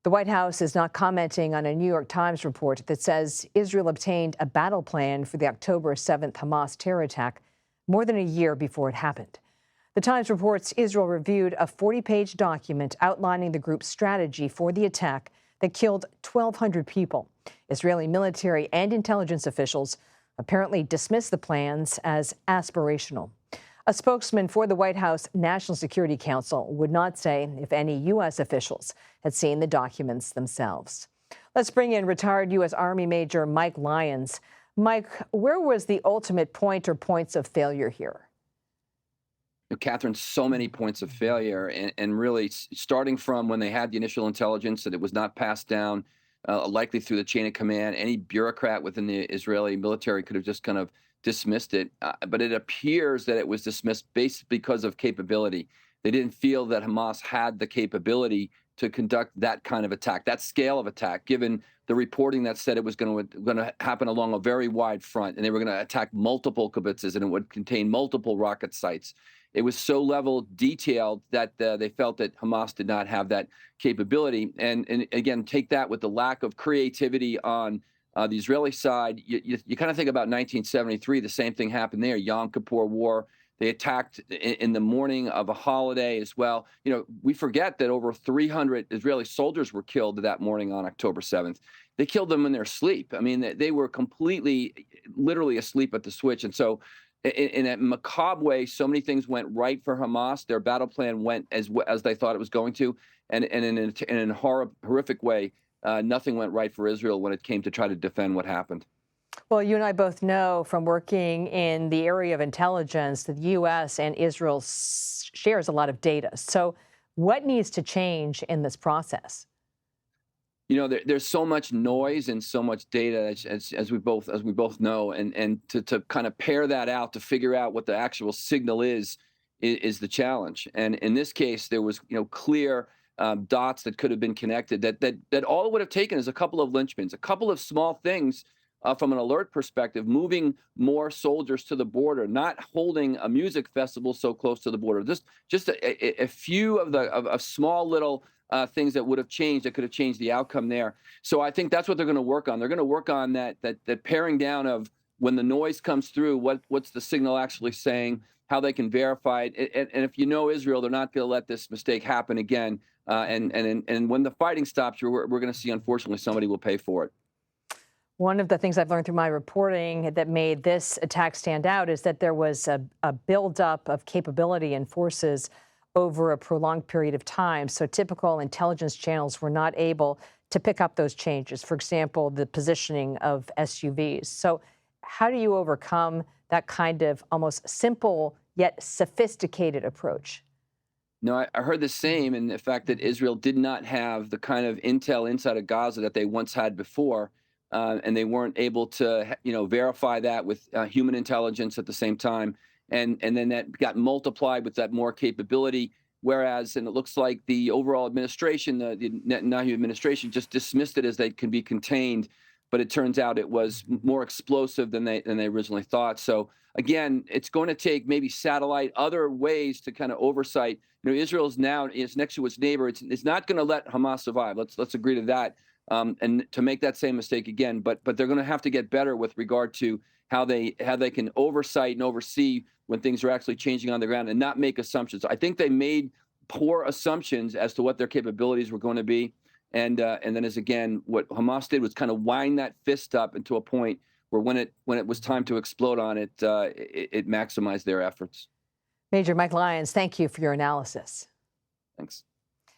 The White House is not commenting on a New York Times report that says Israel obtained a battle plan for the October 7th Hamas terror attack more than a year before it happened. The Times reports Israel reviewed a 40-page document outlining the group's strategy for the attack that killed 1,200 people. Israeli military and intelligence officials apparently dismissed the plans as aspirational. A spokesman for the White House National Security Council would not say if any U.S. officials had seen the documents themselves. Let's bring in retired U.S. Army Major Mike Lyons. Mike, where was the ultimate point or points of failure here? Catherine, so many points of failure, and really starting from when they had the initial intelligence that it was not passed down, likely through the chain of command. Any bureaucrat within the Israeli military could have just kind of dismissed it. But it appears that it was dismissed based because of capability. They didn't feel that Hamas had the capability to conduct that kind of attack, that scale of attack, given the reporting that said it was going to happen along a very wide front, and they were going to attack multiple kibbutzes, and it would contain multiple rocket sites. It was so level detailed that they felt that Hamas did not have that capability. And again, take that with the lack of creativity on the Israeli side. You kind of think about 1973, the same thing happened there, Yom Kippur War. They attacked in the morning of a holiday as well. You know, we forget that over 300 Israeli soldiers were killed that morning on October 7th. They killed them in their sleep. I mean, they were completely, literally asleep at the switch. And so in a macabre way, so many things went right for Hamas. Their battle plan went as they thought it was going to. And in a horrific way, nothing went right for Israel when it came to try to defend what happened. Well, you and I both know from working in the area of intelligence that the U.S. and Israel shares a lot of data. So what needs to change in this process? You know, there's so much noise and so much data, as we both know, and to kind of pair that out to figure out what the actual signal is the challenge. And in this case, there was clear dots that could have been connected. That all it would have taken is a couple of linchpins, a couple of small things. From an alert perspective, moving more soldiers to the border, not holding a music festival so close to the border. Just a few of small little things that would have changed, that could have changed the outcome there. So I think that's what they're going to work on. They're going to work on that paring down of when the noise comes through, what's the signal actually saying, how they can verify it. And if you know Israel, they're not going to let this mistake happen again. And when the fighting stops, we're going to see, unfortunately, somebody will pay for it. One of the things I've learned through my reporting that made this attack stand out is that there was a buildup of capability and forces over a prolonged period of time. So typical intelligence channels were not able to pick up those changes. For example, the positioning of SUVs. So how do you overcome that kind of almost simple yet sophisticated approach? No, I heard the same, and the fact that Israel did not have the kind of intel inside of Gaza that they once had before. And they weren't able to, verify that with human intelligence at the same time, and then that got multiplied with that more capability. Whereas, and it looks like the overall administration, the Netanyahu administration, just dismissed it as they can be contained, but it turns out it was more explosive than they originally thought. So again, it's going to take maybe satellite, other ways to kind of oversight. Israel's now is next to its neighbor. It's not going to let Hamas survive. Let's agree to that. And to make that same mistake again, but they're going to have to get better with regard to how they can oversight and oversee when things are actually changing on the ground and not make assumptions. I think they made poor assumptions as to what their capabilities were going to be, and then what Hamas did was kind of wind that fist up into a point where when it was time to explode on it, it maximized their efforts. Major Mike Lyons, thank you for your analysis. Thanks.